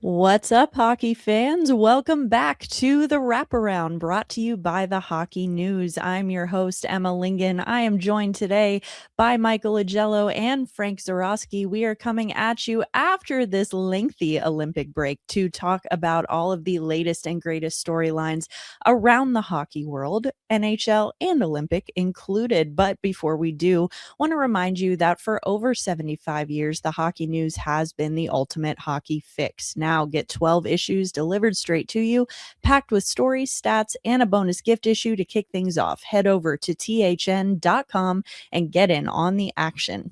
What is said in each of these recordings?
What's up, hockey fans? Welcome back to the Wraparound, brought to you by the Hockey News. I'm your host, Emma Lingan. I am joined today by Michael Augello and Frank Zawrazky. We are coming at you after this lengthy Olympic break to talk about all of the latest and greatest storylines around the hockey world, NHL and Olympic included. But before we do, I want to remind you that for over 75 years, the Hockey News has been the ultimate hockey fix. Now, get 12 issues delivered straight to you, packed with stories, stats, and a bonus gift issue to kick things off. Head over to thn.com and get in on the action.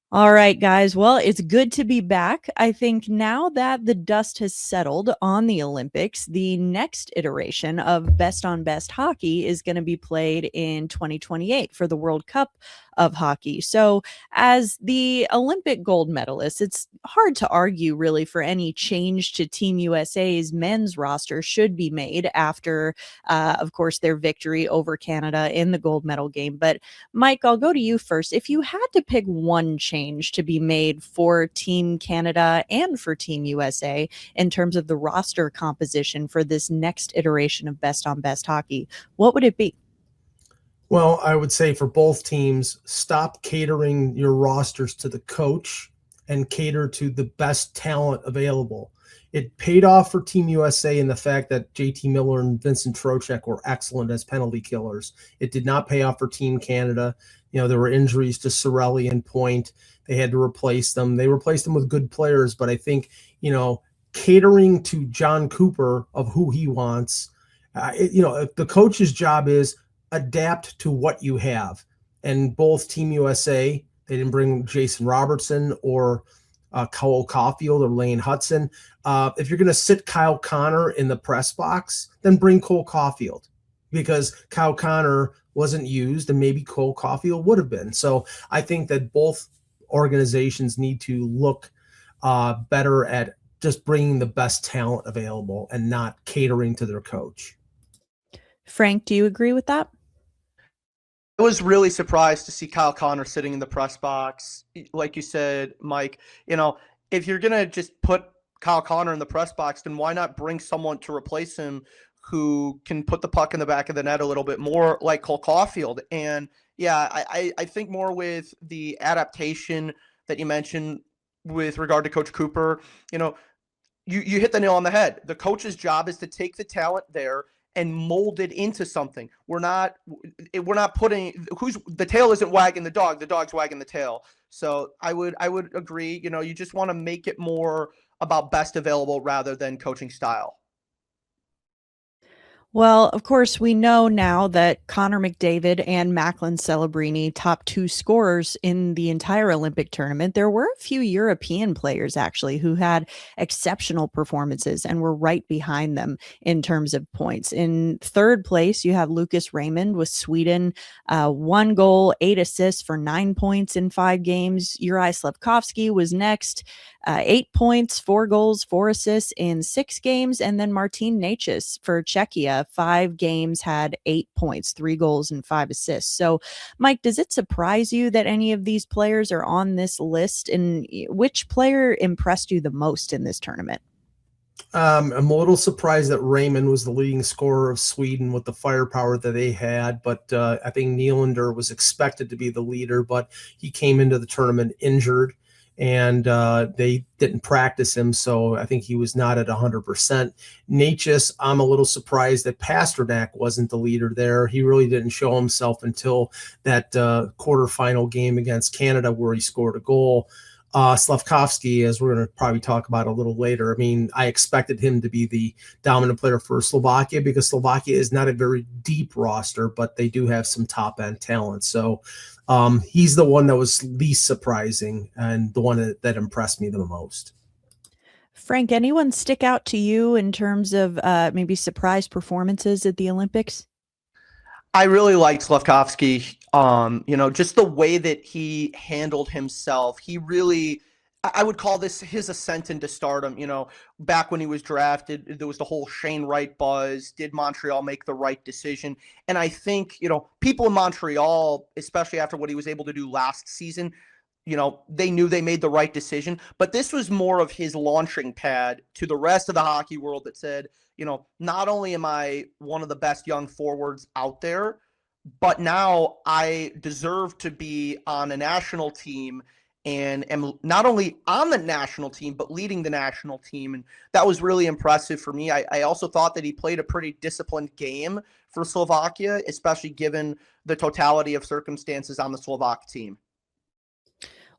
All right, guys. Well, it's good to be back. I think now that the dust has settled on the Olympics, the next iteration of Best on Best Hockey is going to be played in 2028 for the World Cup of Hockey. So, as the Olympic gold medalist, it's hard to argue really for any change to Team USA's men's roster should be made after, of course, their victory over Canada in the gold medal game. But Mike, I'll go to you first. If you had to pick one change to be made for Team Canada and for Team USA in terms of the roster composition for this next iteration of Best on Best Hockey, what would it be? Well, I would say for both teams, stop catering your rosters to the coach and cater to the best talent available. It paid off for Team USA in the fact that JT Miller and Vincent Trocheck were excellent as penalty killers. It did not pay off for Team Canada. There were injuries to Sorelli and Point. They had to replace them. They replaced them with good players, but I think, catering to John Cooper of who he wants, if the coach's job is adapt to what you have. And both Team USA, they didn't bring Jason Robertson or Cole Caulfield or Lane Hudson. If you're going to sit Kyle Connor in the press box, then bring Cole Caulfield, because Kyle Connor wasn't used and maybe Cole Caulfield would have been. So I think that both organizations need to look better at just bringing the best talent available and not catering to their coach. Frank, do you agree with that? I was really surprised to see Kyle Connor sitting in the press box. Like you said, Mike, if you're going to just put Kyle Connor in the press box, then why not bring someone to replace him who can put the puck in the back of the net a little bit more, like Cole Caulfield? And yeah, I think more with the adaptation that you mentioned with regard to Coach Cooper, you hit the nail on the head. The coach's job is to take the talent there and mold it into something. We're not putting the tail isn't wagging the dog's wagging the tail. So I would agree, you just want to make it more about best available rather than coaching style. Well, of course, we know now that Connor McDavid and Macklin Celebrini, top two scorers in the entire Olympic tournament. There were a few European players, actually, who had exceptional performances and were right behind them in terms of points. In third place, you have Lucas Raymond with Sweden, 1 goal, 8 assists for 9 points in 5 games. Juraj Slafkovsky was next, 8 points, 4 goals, 4 assists in 6 games. And then Martin Necas for Czechia, 5 games, had 8 points, 3 goals, and 5 assists. So, Mike, does it surprise you that any of these players are on this list? And which player impressed you the most in this tournament? I'm a little surprised that Raymond was the leading scorer of Sweden with the firepower that they had, but I think Nylander was expected to be the leader, but he came into the tournament injured, and they didn't practice him, so I think he was not at 100%. Necas, I'm a little surprised that Pasternak wasn't the leader there. He really didn't show himself until that quarterfinal game against Canada where he scored a goal. Slafkovsky, as we're going to probably talk about a little later, I mean, I expected him to be the dominant player for Slovakia because Slovakia is not a very deep roster, but they do have some top-end talent. So he's the one that was least surprising and the one that impressed me the most. Frank, anyone stick out to you in terms of maybe surprise performances at the Olympics? I really liked Slafkovsky. Just the way that he handled himself. He really, I would call this his ascent into stardom. Back when he was drafted, there was the whole Shane Wright buzz. Did Montreal make the right decision? And I think, people in Montreal, especially after what he was able to do last season, they knew they made the right decision, but this was more of his launching pad to the rest of the hockey world that said, not only am I one of the best young forwards out there, but now I deserve to be on a national team and am not only on the national team, but leading the national team. And that was really impressive for me. I also thought that he played a pretty disciplined game for Slovakia, especially given the totality of circumstances on the Slovak team.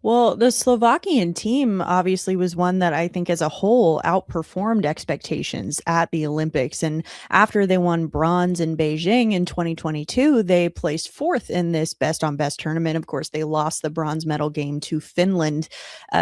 Well, the Slovakian team obviously was one that I think as a whole outperformed expectations at the Olympics. And after they won bronze in Beijing in 2022, they placed fourth in this best on best tournament. Of course, they lost the bronze medal game to Finland.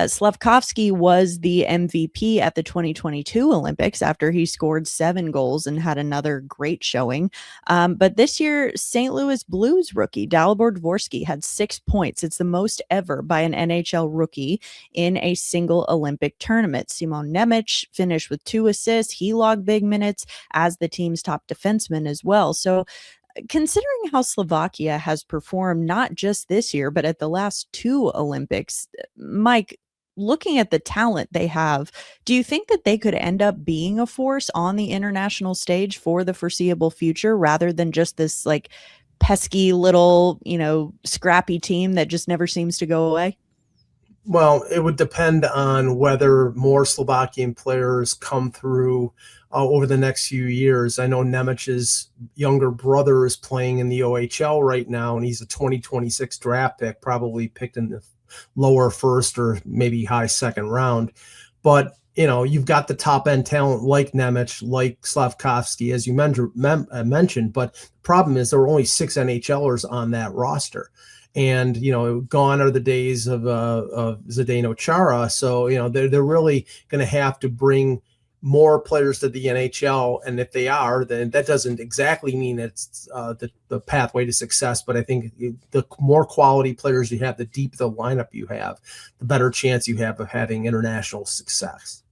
Slavkovsky was the MVP at the 2022 Olympics after he scored 7 goals and had another great showing. But this year, St. Louis Blues rookie Dalibor Dvorsky had 6 points. It's the most ever by an NHL rookie in a single Olympic tournament. Simon Nemec finished with 2 assists. He logged big minutes as the team's top defenseman as well. So considering how Slovakia has performed not just this year, but at the last 2 Olympics, Mike, looking at the talent they have, do you think that they could end up being a force on the international stage for the foreseeable future rather than just this like pesky little, scrappy team that just never seems to go away? Well, it would depend on whether more Slovakian players come through over the next few years. I know Nemec's younger brother is playing in the OHL right now, and he's a 2026 draft pick, probably picked in the lower first or maybe high second round. But, you've got the top end talent like Nemec, like Slavkovsky, as you mentioned. But the problem is there were only 6 NHLers on that roster. And, gone are the days of Zdeno Chara. So, they're really going to have to bring more players to the NHL. And if they are, then that doesn't exactly mean it's the pathway to success. But I think the more quality players you have, the deeper the lineup you have, the better chance you have of having international success.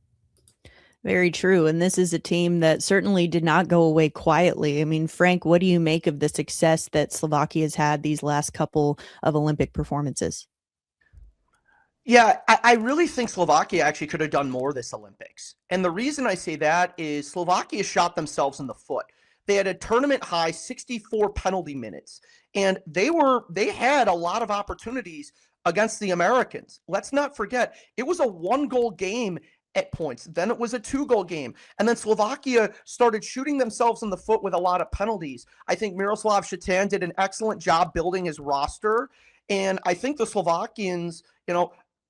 Very true. And this is a team that certainly did not go away quietly. I mean, Frank, what do you make of the success that Slovakia has had these last couple of Olympic performances? Yeah, I really think Slovakia actually could have done more this Olympics. And the reason I say that is Slovakia shot themselves in the foot. They had a tournament high 64 penalty minutes, and they had a lot of opportunities against the Americans. Let's not forget, it was a 1-goal game at points. Then it was a 2-goal game. And then Slovakia started shooting themselves in the foot with a lot of penalties. I think Miroslav Shatan did an excellent job building his roster. And I think the Slovakians,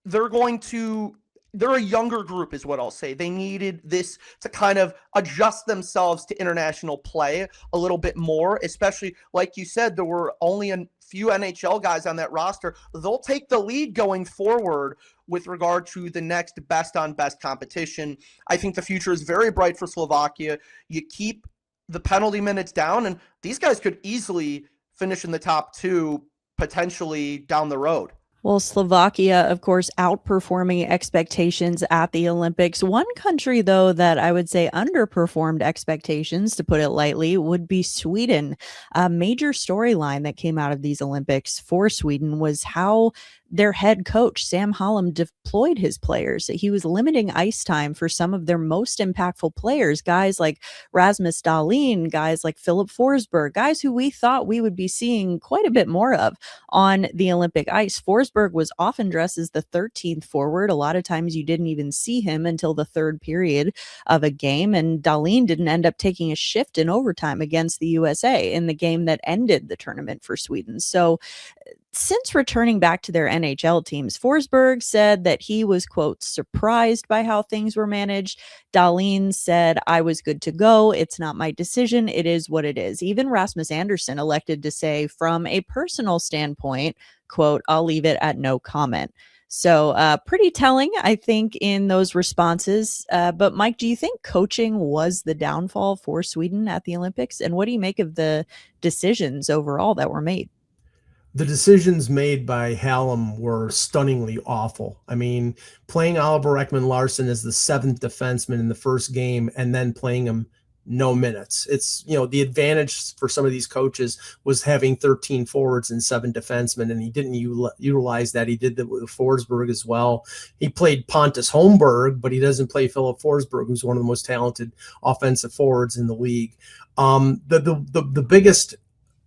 they're a younger group is what I'll say. They needed this to kind of adjust themselves to international play a little bit more, especially like you said, there were only a few NHL guys on that roster. They'll take the lead going forward with regard to the next best on best competition. I think the future is very bright for Slovakia. You keep the penalty minutes down, and these guys could easily finish in the top 2 potentially down the road. Well, Slovakia, of course, outperforming expectations at the Olympics. One country, though, that I would say underperformed expectations, to put it lightly, would be Sweden. A major storyline that came out of these Olympics for Sweden was how their head coach, Sam Hallam, deployed his players. He was limiting ice time for some of their most impactful players, guys like Rasmus Dahlin, guys like Philip Forsberg, guys who we thought we would be seeing quite a bit more of on the Olympic ice. Forsberg was often dressed as the 13th forward. A lot of times you didn't even see him until the 3rd period of a game. And Dahlin didn't end up taking a shift in overtime against the USA in the game that ended the tournament for Sweden. So since returning back to their NHL teams, Forsberg said that he was, quote, surprised by how things were managed. Dahlin said, I was good to go. It's not my decision. It is what it is. Even Rasmus Anderson elected to say, from a personal standpoint, quote, I'll leave it at no comment. So pretty telling, I think, in those responses. But Mike, do you think coaching was the downfall for Sweden at the Olympics? And what do you make of the decisions overall that were made? The decisions made by Hallam were stunningly awful. I mean, playing Oliver Ekman Larsson as the 7th defenseman in the first game and then playing him no minutes. It's, the advantage for some of these coaches was having 13 forwards and 7 defensemen, and he didn't utilize that. He did that with Forsberg as well. He played Pontus Holmberg, but he doesn't play Philip Forsberg, who's one of the most talented offensive forwards in the league. The biggest,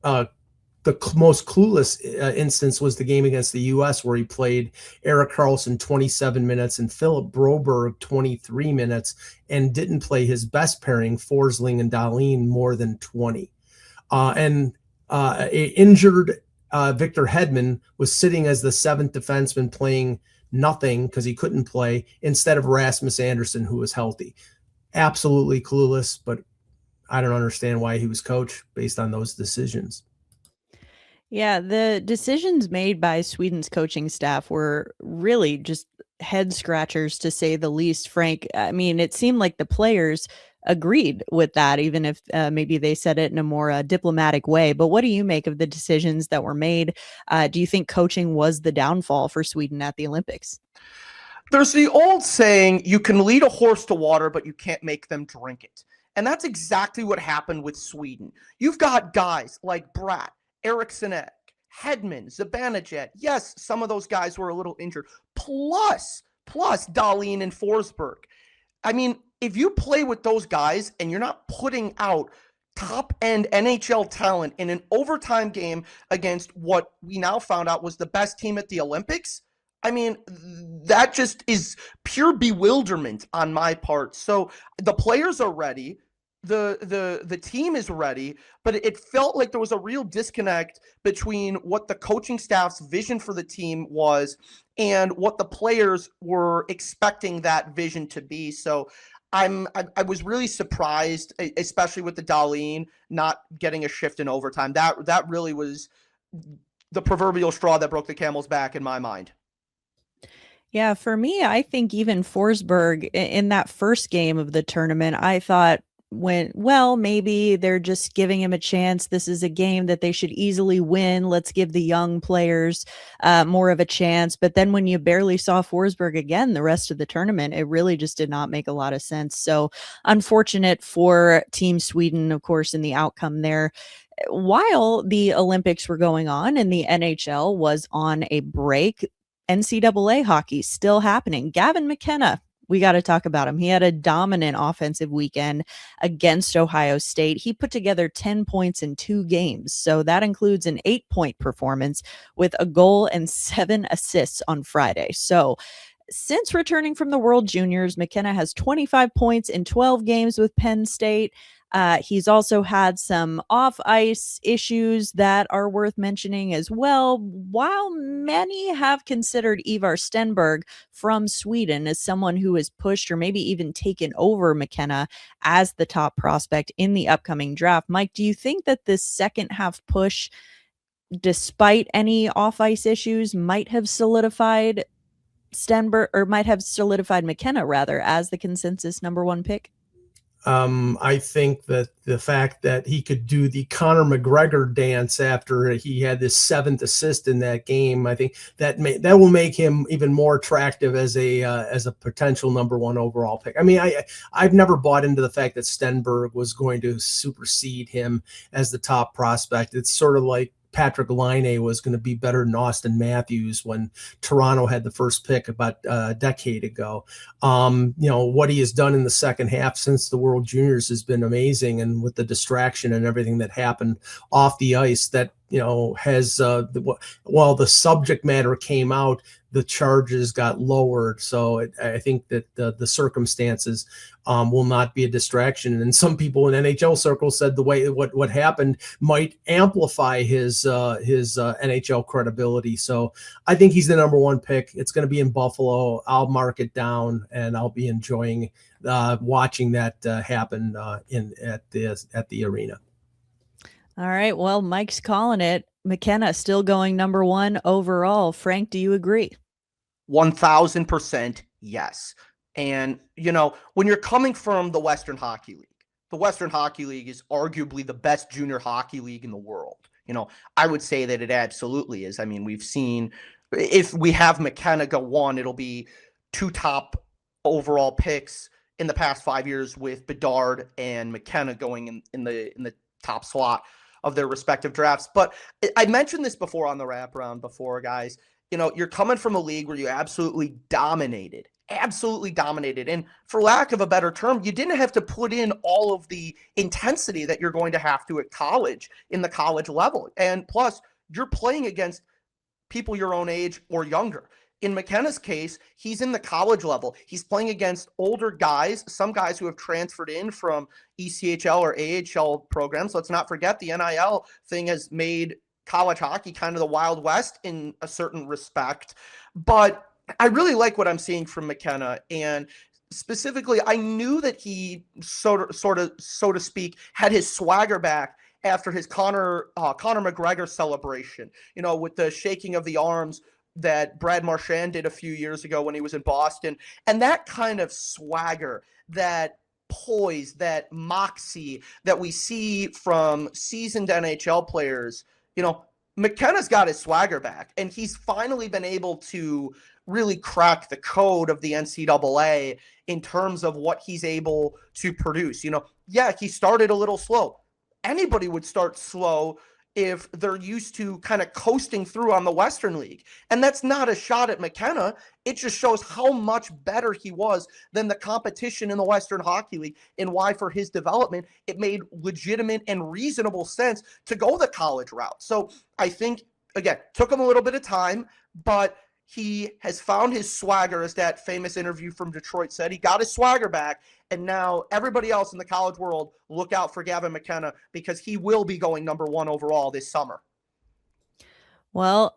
the most clueless instance was the game against the U.S. where he played Erik Karlsson 27 minutes and Philip Broberg 23 minutes and didn't play his best pairing, Forsling and Dahlin, more than 20. Injured Victor Hedman was sitting as the 7th defenseman playing nothing because he couldn't play instead of Rasmus Andersson, who was healthy. Absolutely clueless, but I don't understand why he was coach based on those decisions. Yeah, the decisions made by Sweden's coaching staff were really just head scratchers, to say the least, Frank. I mean, it seemed like the players agreed with that, even if maybe they said it in a more diplomatic way. But what do you make of the decisions that were made? Do you think coaching was the downfall for Sweden at the Olympics? There's the old saying, you can lead a horse to water, but you can't make them drink it. And that's exactly what happened with Sweden. You've got guys like Bratt, Eriksson Ek, Hedman, Zibanejad. Yes, some of those guys were a little injured. Plus Dahlin and Forsberg. I mean, if you play with those guys and you're not putting out top-end NHL talent in an overtime game against what we now found out was the best team at the Olympics, I mean, that just is pure bewilderment on my part. So the players are ready. The team is ready, but it felt like there was a real disconnect between what the coaching staff's vision for the team was and what the players were expecting that vision to be. So I was really surprised, especially with the Dahlin not getting a shift in overtime. That really was the proverbial straw that broke the camel's back in my mind. Yeah, for me, I think even Forsberg in that first game of the tournament, I thought, maybe they're just giving him a chance. This is a game that they should easily win. Let's give the young players more of a chance. But then when you barely saw Forsberg again the rest of the tournament, it really just did not make a lot of sense. So unfortunate for Team Sweden, of course, in the outcome there. While the Olympics were going on and the NHL was on a break, NCAA hockey still happening. Gavin McKenna, we got to talk about him. He had a dominant offensive weekend against Ohio State. He put together 10 points in 2 games. So that includes an 8-point performance with a goal and 7 assists on Friday. So since returning from the World Juniors, McKenna has 25 points in 12 games with Penn State. He's also had some off-ice issues that are worth mentioning as well. While many have considered Ivar Stenberg from Sweden as someone who has pushed or maybe even taken over McKenna as the top prospect in the upcoming draft, Mike, do you think that this second half push, despite any off-ice issues, might have solidified Stenberg, or might have solidified McKenna rather, as the consensus number 1 pick? I think that the fact that he could do the Conor McGregor dance after he had this 7th assist in that game, I think that will make him even more attractive as a potential number 1 overall pick. I mean, I've never bought into the fact that Stenberg was going to supersede him as the top prospect. It's sort of like Patrick Laine was going to be better than Austin Matthews when Toronto had the first pick about a decade ago. What he has done in the second half since the World Juniors has been amazing. And with the distraction and everything that happened off the ice, that, has, while the subject matter came out, the charges got lowered. So I think that the circumstances will not be a distraction. And some people in NHL circles said the way what happened might amplify his NHL credibility. So I think he's the number 1 pick. It's going to be in Buffalo. I'll mark it down, and I'll be enjoying watching that happen at the arena. All right. Well, Mike's calling it. McKenna still going number 1 overall. Frank, do you agree? 1000% yes. And, when you're coming from the Western Hockey League is arguably the best junior hockey league in the world. I would say that it absolutely is. I mean, we've seen, if we have McKenna go 1, it'll be 2 top overall picks in the past 5 years with Bedard and McKenna going in the top slot of their respective drafts. But I mentioned this before on the wraparound before, guys. You're coming from a league where you absolutely dominated. And for lack of a better term, you didn't have to put in all of the intensity that you're going to have to at college in the college level. And plus, you're playing against people your own age or younger. In McKenna's case, he's in the college level. He's playing against older guys, some guys who have transferred in from ECHL or AHL programs. Let's not forget the NIL thing has made college hockey kind of the Wild West in a certain respect. But I really like what I'm seeing from McKenna. And specifically, I knew that he so to speak, had his swagger back after his Conor McGregor celebration, with the shaking of the arms that Brad Marchand did a few years ago when he was in Boston. And that kind of swagger, that poise, that moxie that we see from seasoned NHL players, McKenna's got his swagger back, and he's finally been able to really crack the code of the NCAA in terms of what he's able to produce. Yeah, he started a little slow. Anybody would start slow if they're used to kind of coasting through on the Western League. And that's not a shot at McKenna. It just shows how much better he was than the competition in the Western Hockey League, and why for his development, it made legitimate and reasonable sense to go the college route. So I think, again, took him a little bit of time, but he has found his swagger, as that famous interview from Detroit said. He got his swagger back, and now everybody else in the college world, look out for Gavin McKenna, because he will be going number 1 overall this summer. Well,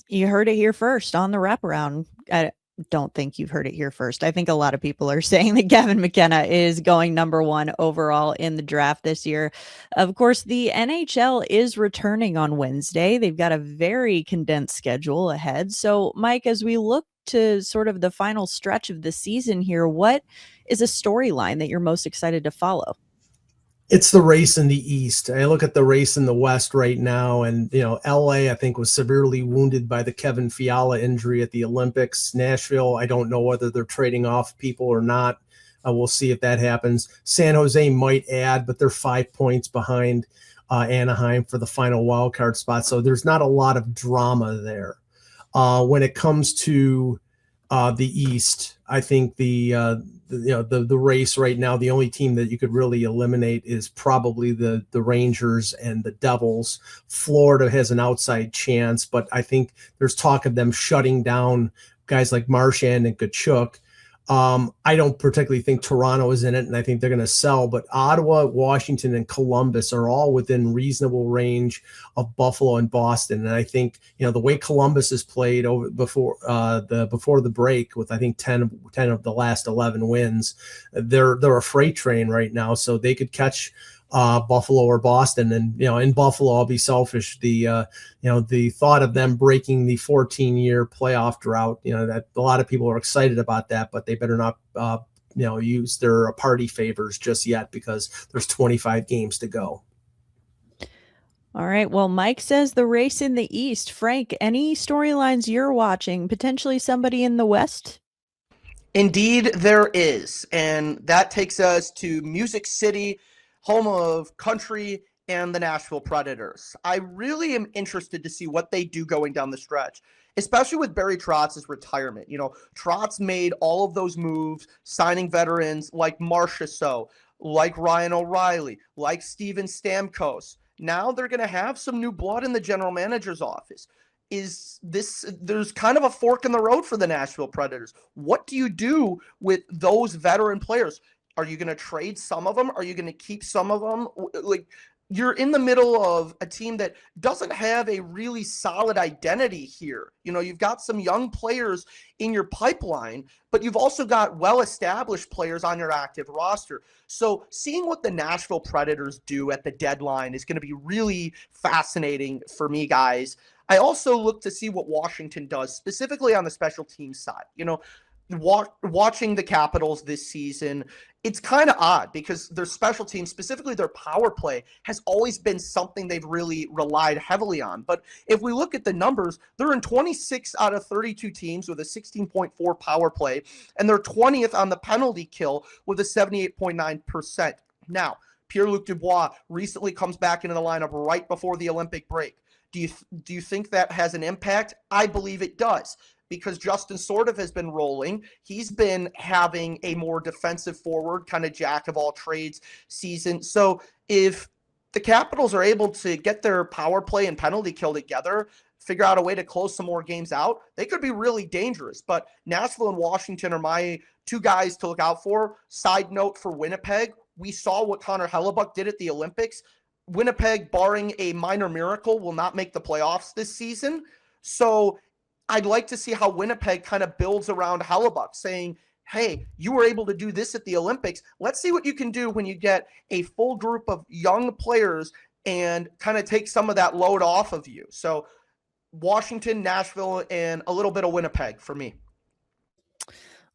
you heard it here first on the wraparound. I don't think you've heard it here first. I think a lot of people are saying that Gavin McKenna is going number 1 overall in the draft this year. Of course, the NHL is returning on Wednesday. They've got a very condensed schedule ahead. So, Mike, as we look to sort of the final stretch of the season here, what is a storyline that you're most excited to follow? It's the race in the East. I look at the race in the West right now, and LA, I think, was severely wounded by the Kevin Fiala injury at the Olympics. Nashville, I don't know whether they're trading off people or not. We'll see if that happens. San Jose might add, but they're 5 points behind Anaheim for the final wild card spot. So there's not a lot of drama there. When it comes to the East, I think the race right now, the only team that you could really eliminate is probably the Rangers and the Devils. Florida has an outside chance, but I think there's talk of them shutting down guys like Marchand and Tkachuk. I don't particularly think Toronto is in it, and I think they're going to sell, but Ottawa, Washington, and Columbus are all within reasonable range of Buffalo and Boston. And I think, the way Columbus has played before the break, with I think 10 of the last 11 wins, they're a freight train right now, so they could catch Buffalo or Boston. And in Buffalo, I'll be selfish, the thought of them breaking the 14-year playoff drought, that a lot of people are excited about that, but they better not use their party favors just yet, because there's 25 games to go. All right. Well, Mike says the race in the East. Frank, any storylines you're watching? Potentially somebody in the West? Indeed, there is. And that takes us to Music City, home of country and the Nashville Predators. I really am interested to see what they do going down the stretch, especially with Barry Trotz's retirement. Trotz made all of those moves, signing veterans like Marchessault, like Ryan O'Reilly, like Steven Stamkos. Now they're going to have some new blood in the general manager's office. There's kind of a fork in the road for the Nashville Predators. What do you do with those veteran players? Are you going to trade some of them? Are you going to keep some of them? You're in the middle of a team that doesn't have a really solid identity here. You've got some young players in your pipeline, but you've also got well-established players on your active roster. So seeing what the Nashville Predators do at the deadline is going to be really fascinating for me, guys. I also look to see what Washington does, specifically on the special teams side. watching the Capitals this season, it's kind of odd because their special team, specifically their power play, has always been something they've really relied heavily on. But if we look at the numbers, they're in 26 out of 32 teams with a 16.4 power play, and they're 20th on the penalty kill with a 78.9%. Now, Pierre-Luc Dubois recently comes back into the lineup right before the Olympic break. Do you think that has an impact? I believe it does, because Justin Sortiv has been rolling. He's been having a more defensive forward, kind of jack of all trades season. So if the Capitals are able to get their power play and penalty kill together, figure out a way to close some more games out, they could be really dangerous. But Nashville and Washington are my two guys to look out for. Side note for Winnipeg, we saw what Connor Hellebuck did at the Olympics. Winnipeg, barring a minor miracle, will not make the playoffs this season. So I'd like to see how Winnipeg kind of builds around Hellebuck, saying, hey, you were able to do this at the Olympics. Let's see what you can do when you get a full group of young players and kind of take some of that load off of you. So Washington, Nashville, and a little bit of Winnipeg for me.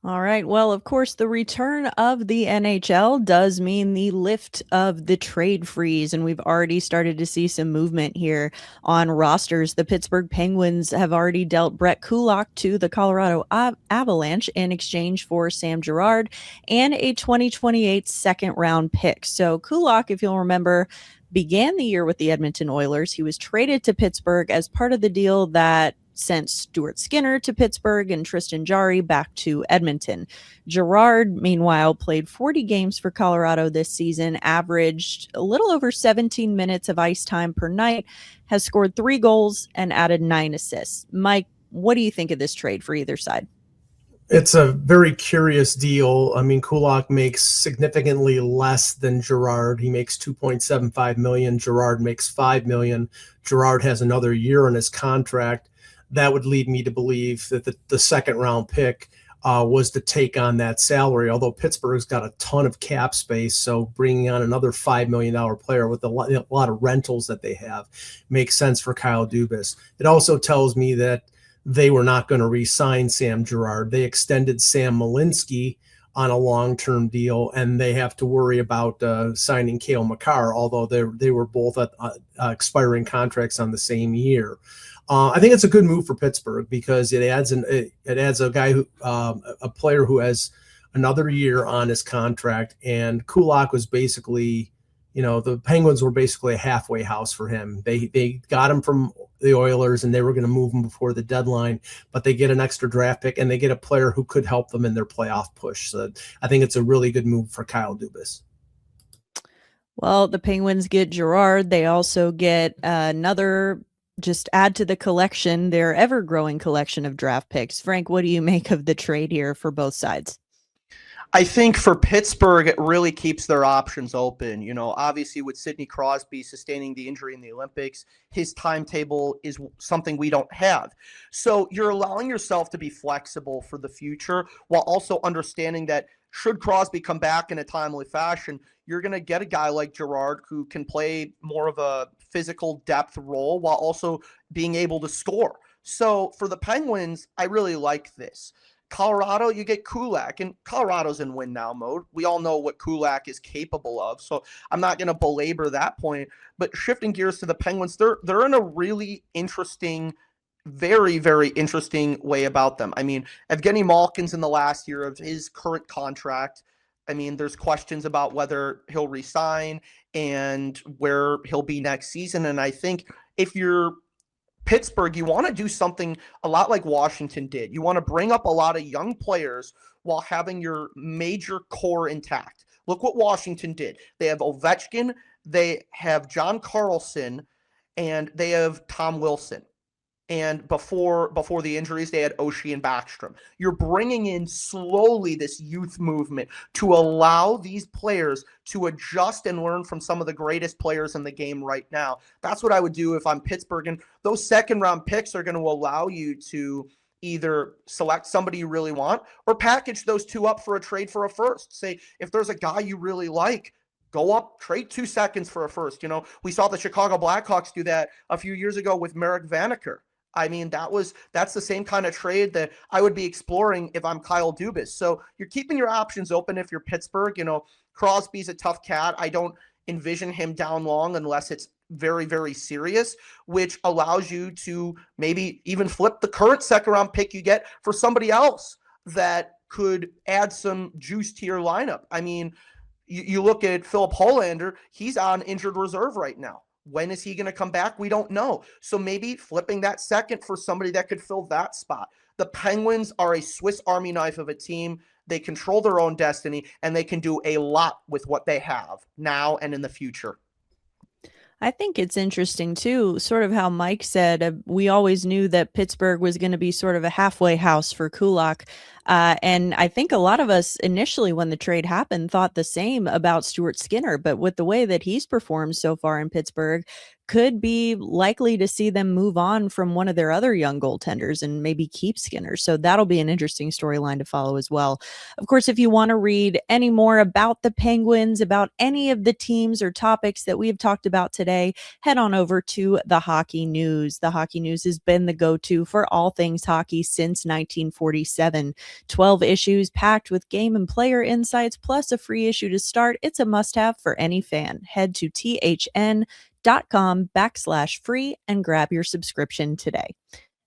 All right. Well, of course, the return of the NHL does mean the lift of the trade freeze, and we've already started to see some movement here on rosters. The Pittsburgh Penguins have already dealt Brett Kulak to the Colorado Avalanche in exchange for Sam Girard and a 2028 second-round pick. So Kulak, if you'll remember, began the year with the Edmonton Oilers. He was traded to Pittsburgh as part of the deal that sent Stuart Skinner to Pittsburgh and Tristan Jarry back to Edmonton. Girard, meanwhile, played 40 games for Colorado this season, averaged a little over 17 minutes of ice time per night, has scored 3 goals and added 9 assists. Mike, what do you think of this trade for either side? It's a very curious deal. I mean, Kulak makes significantly less than Girard. He makes $2.75 million. Girard makes $5 million. Girard has another year on his contract. That would lead me to believe that the second round pick was to take on that salary, although Pittsburgh's got a ton of cap space. So bringing on another $5 million player with a lot of rentals that they have makes sense for Kyle Dubas. It also tells me that they were not going to re-sign Sam Girard. They extended Sam Malinsky on a long-term deal, and they have to worry about signing Cale Makar, although they were both at expiring contracts on the same year. I think it's a good move for Pittsburgh because it adds a guy who a player who has another year on his contract, and Kulak was basically, the Penguins were basically a halfway house for him. They got him from the Oilers and they were going to move him before the deadline, but they get an extra draft pick and they get a player who could help them in their playoff push. So I think it's a really good move for Kyle Dubas. Well, the Penguins get Girard. They also get another, just add to the collection, their ever-growing collection of draft picks. Frank, what do you make of the trade here for both sides? I think for Pittsburgh, it really keeps their options open. Obviously with Sidney Crosby sustaining the injury in the Olympics, his timetable is something we don't have. So you're allowing yourself to be flexible for the future while also understanding that should Crosby come back in a timely fashion, you're going to get a guy like Girard who can play more of a physical depth role while also being able to score. So for the Penguins, I really like this. Colorado, you get Kulak, and Colorado's in win-now mode. We all know what Kulak is capable of, so I'm not going to belabor that point. But shifting gears to the Penguins, they're in a really interesting, very, very interesting way about them. I mean, Evgeny Malkin's in the last year of his current contract. I mean, there's questions about whether he'll resign and where he'll be next season. And I think if you're Pittsburgh, you want to do something a lot like Washington did. You want to bring up a lot of young players while having your major core intact. Look what Washington did. They have Ovechkin, they have John Carlson, and they have Tom Wilson. And before the injuries, they had Oshie and Backstrom. You're bringing in slowly this youth movement to allow these players to adjust and learn from some of the greatest players in the game right now. That's what I would do if I'm Pittsburgh. And those second-round picks are going to allow you to either select somebody you really want or package those two up for a trade for a first. Say, if there's a guy you really like, go up, trade 2 seconds for a first. We saw the Chicago Blackhawks do that a few years ago with Marek Vanacker. I mean, that's the same kind of trade that I would be exploring if I'm Kyle Dubas. So you're keeping your options open if you're Pittsburgh. Crosby's a tough cat. I don't envision him down long unless it's very, very serious, which allows you to maybe even flip the current second round pick you get for somebody else that could add some juice to your lineup. I mean, you look at Philip Hollander, he's on injured reserve right now. When is he going to come back? We don't know. So maybe flipping that second for somebody that could fill that spot. The Penguins are a Swiss Army knife of a team. They control their own destiny, and they can do a lot with what they have now and in the future. I think it's interesting too, sort of how Mike said, we always knew that Pittsburgh was going to be sort of a halfway house for Kulak. And I think a lot of us initially when the trade happened thought the same about Stuart Skinner, but with the way that he's performed so far in Pittsburgh, could be likely to see them move on from one of their other young goaltenders and maybe keep Skinner. So that'll be an interesting storyline to follow as well. Of course, if you want to read any more about the Penguins, about any of the teams or topics that we've talked about today, head on over to the Hockey News. The Hockey News has been the go-to for all things hockey since 1947. 12 issues packed with game and player insights, plus a free issue to start. It's a must-have for any fan. Head to thn.com/free and grab your subscription today.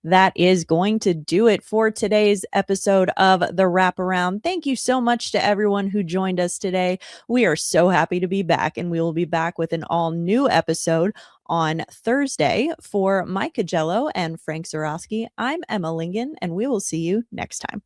That is going to do it for today's episode of The Wraparound. Thank you so much to everyone who joined us today. We are so happy to be back, and we will be back with an all-new episode on Thursday. For Mike Augello and Frank Zawrazky, I'm Emma Lingan, and we will see you next time.